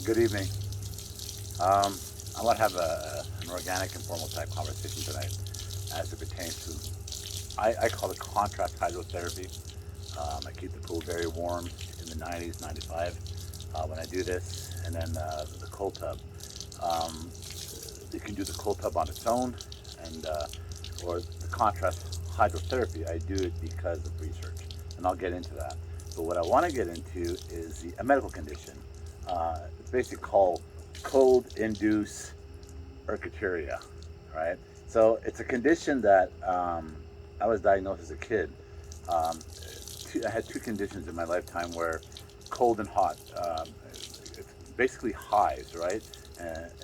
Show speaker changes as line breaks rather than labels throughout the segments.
Good evening. I want to have an organic, informal type conversation tonight as it pertains to, I call it contrast hydrotherapy. I keep the pool very warm in the 90s, 95 when I do this. And then the cold tub. Um, you can do the cold tub on its own, and or the contrast hydrotherapy. I do it because of research, and I'll get into that. But what I want to get into is a medical condition. It's basically called cold induced urticaria, right? So it's a condition that I was diagnosed as a kid. Um, I had two conditions in my lifetime where cold and hot, it's basically hives, right?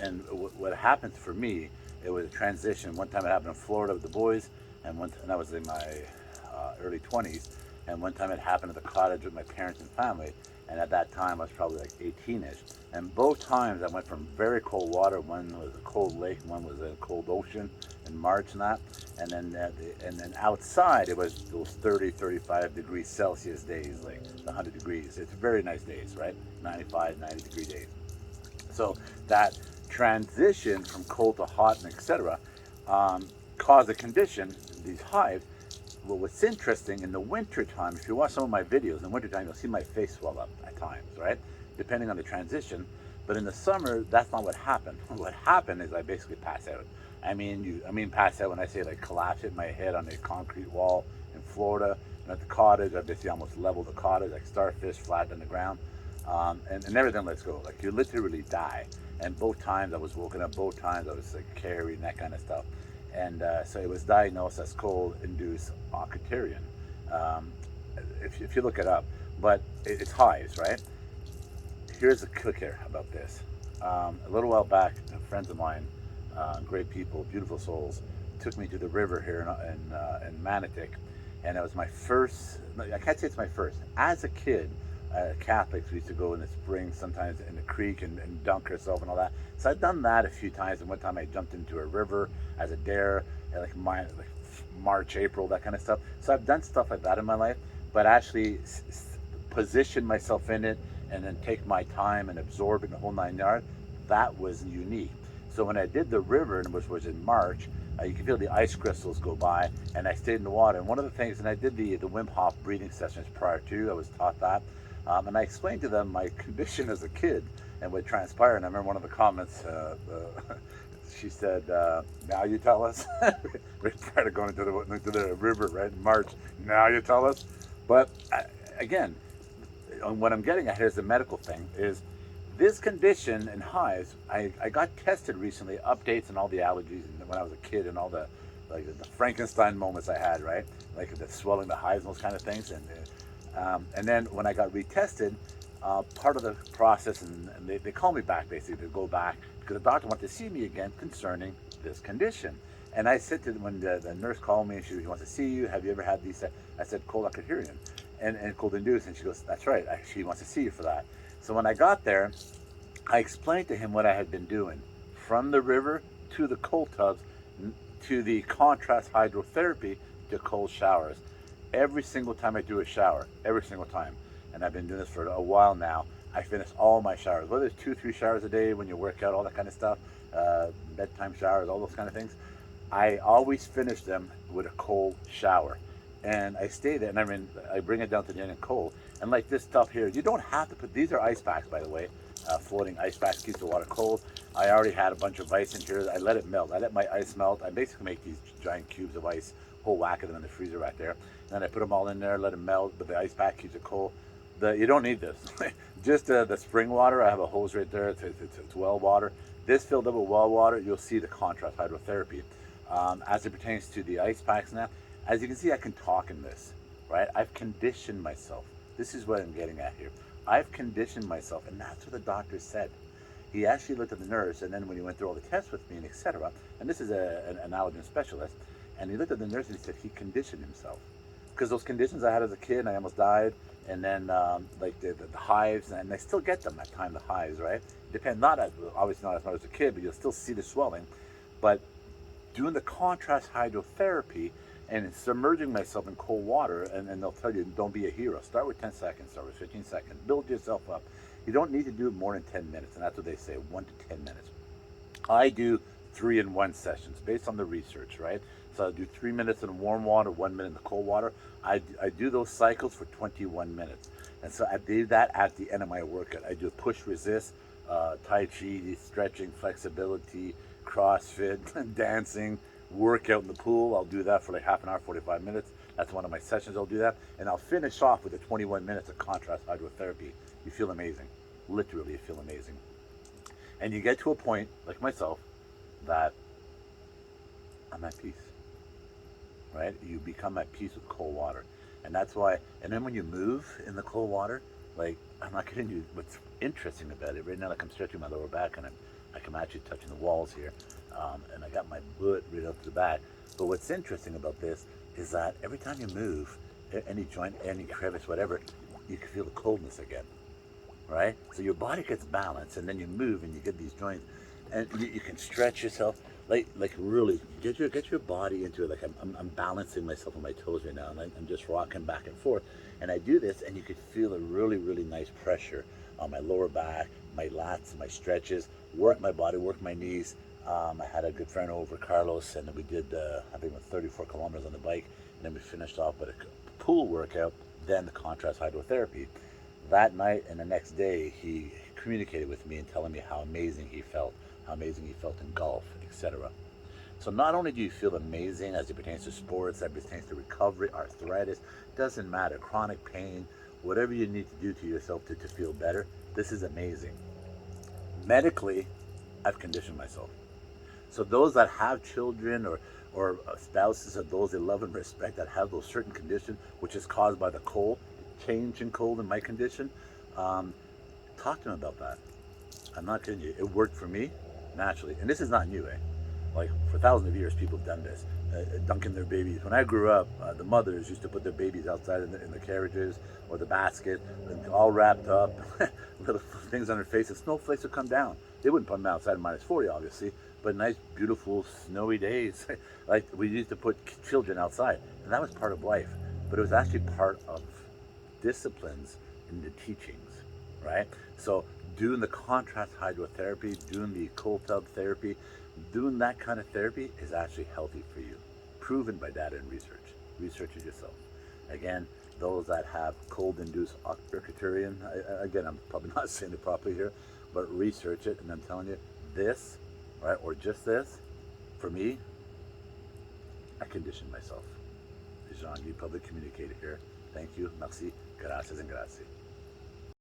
And what happened for me, it was a transition. One time it happened in Florida with the boys, and I was in my early 20s. And one time it happened at the cottage with my parents and family. And at that time, I was probably like 18ish. And both times I went from very cold water. One was a cold lake, one was a cold ocean in March and that. And then outside, it was those 30, 35 degrees Celsius days, like 100 degrees. It's very nice days, right? 95, 90-degree days. So that transition from cold to hot and etc. Um, caused a condition, these hives. Well, what's interesting in the wintertime, if you watch some of my videos, in the wintertime, you'll see my face swell up at times, right? Depending on the transition. But in the summer, that's not what happened. What happened is I basically pass out. I mean pass out when I say like collapse, hit my head on a concrete wall in Florida. And at the cottage, I basically almost leveled the cottage, like starfish flat on the ground. And everything lets go. Like you literally die. And both times I was woken up, both times I was like carrying that kind of stuff. And so it was diagnosed as cold induced urticarian. Um, if you look it up, but it's hives, right? Here's a kicker about this. A little while back, friends of mine, great people, beautiful souls, took me to the river here in Manotick, and it was my first. I can't say it's my first. As a kid, Catholics, we used to go in the spring, sometimes in the creek and dunk ourselves and all that. So I've done that a few times. And one time I jumped into a river as a dare, like March, April, that kind of stuff. So I've done stuff like that in my life, but actually position myself in it and then take my time and absorb it in the whole 9 yards. That was unique. So when I did the river, which was in March, you can feel the ice crystals go by, and I stayed in the water. And one of the things, and I did the Wim Hof breathing sessions prior to, I was taught that, and I explained to them my condition as a kid and what transpired. And I remember one of the comments, she said, "Now you tell us." Right prior to going into the river, right in March. Now you tell us. But again, what I'm getting at here is the medical thing is this condition in hives. I got tested recently, updates and all the allergies and when I was a kid and all the like the Frankenstein moments I had, right? Like the swelling, the hives, and those kind of things. And then when I got retested, part of the process, and they call me back basically to go back because the doctor wanted to see me again concerning this condition. And I said to them, when the nurse called me and she wants to see you, have you ever had these? I said cold urticaria and cold induced, and she goes, that's right, she wants to see you for that. So when I got there, I explained to him what I had been doing from the river to the cold tubs to the contrast hydrotherapy to cold showers. Every single time I do a shower, every single time, and I've been doing this for a while now, I finish all my showers, whether it's 2, 3 showers a day when you work out, all that kind of stuff, bedtime showers, all those kind of things. I always finish them with a cold shower. And I stay there, and I bring it down to the end and cold. And like this stuff here, you don't have to put, these are ice packs, by the way. Floating ice packs keeps the water cold. I already had a bunch of ice in here. I let it melt. I let my ice melt. I basically make these giant cubes of ice, whole whack of them in the freezer right there. And then I put them all in there, let them melt, but the ice pack keeps it cold. You don't need this. Just the spring water, I have a hose right there. It's well water. This filled up with well water, you'll see the contrast hydrotherapy. As it pertains to the ice packs now, as you can see, I can talk in this, right? I've conditioned myself. This is what I'm getting at here. I've conditioned myself, and that's what the doctor said. He actually looked at the nurse, and then when he went through all the tests with me and etc., and this is an allergen specialist, and he looked at the nurse and he said he conditioned himself because those conditions I had as a kid, and I almost died, and then like the hives, and I still get them at time, the hives, right? Depend not as obviously not as much as a kid, but you'll still see the swelling. But doing the contrast hydrotherapy, and submerging myself in cold water, and then they'll tell you, don't be a hero. Start with 10 seconds, start with 15 seconds. Build yourself up. You don't need to do it more than 10 minutes, and that's what they say, 1 to 10 minutes. I do 3-in-1 sessions based on the research, right? So I do 3 minutes in warm water, 1 minute in the cold water. I do those cycles for 21 minutes. And so I do that at the end of my workout. I do push resist, Tai Chi, stretching, flexibility, CrossFit, dancing, workout in the pool. I'll do that for like half an hour, 45 minutes. That's one of my sessions. I'll do that. And I'll finish off with the 21 minutes of contrast hydrotherapy. You feel amazing. Literally, you feel amazing. And you get to a point, like myself, that I'm at peace, right? You become at peace with cold water. And that's why, and then when you move in the cold water, like, I'm not kidding you, what's interesting about it, right now, like I'm stretching my lower back and I'm actually touching the walls here, and I got my butt right up to the back. But what's interesting about this is that every time you move, any joint, any crevice, whatever, you can feel the coldness again, right? So your body gets balanced, and then you move and you get these joints, and you can stretch yourself, like really get your body into it. Like I'm balancing myself on my toes right now, and I'm just rocking back and forth. And I do this, and you can feel a really nice pressure on my lower back, my lats, my stretches. Work my body, work my knees. I had a good friend over, Carlos, and we did I think 34 kilometers on the bike, and then we finished off with a pool workout, then the contrast hydrotherapy. That night and the next day, he communicated with me and telling me how amazing he felt in golf, etc. So not only do you feel amazing as it pertains to sports, as it pertains to recovery, arthritis, doesn't matter, chronic pain, whatever you need to do to yourself to feel better, this is amazing. Medically, I've conditioned myself. So those that have children or spouses of those they love and respect that have those certain conditions, which is caused by the cold, change in cold in my condition, talk to them about that. I'm not kidding you. It worked for me naturally. And this is not new, eh? Like for thousands of years, people have done this, dunking their babies. When I grew up, the mothers used to put their babies outside in the carriages or the basket, and all wrapped up, little things on their face, and snowflakes would come down. They wouldn't put them outside at -40, obviously, but nice, beautiful, snowy days. Like we used to put children outside, and that was part of life. But it was actually part of disciplines in the teachings, right? So doing the contrast hydrotherapy, doing the cold tub therapy, doing that kind of therapy is actually healthy for you. Proven by data and research. Research it yourself. Again, those that have cold induced urticaria, again, I'm probably not saying it properly here, but research it, and I'm telling you, this, right, or just this, for me, I conditioned myself. Jean, you public communicator here. Thank you. Merci. Gracias and gracias.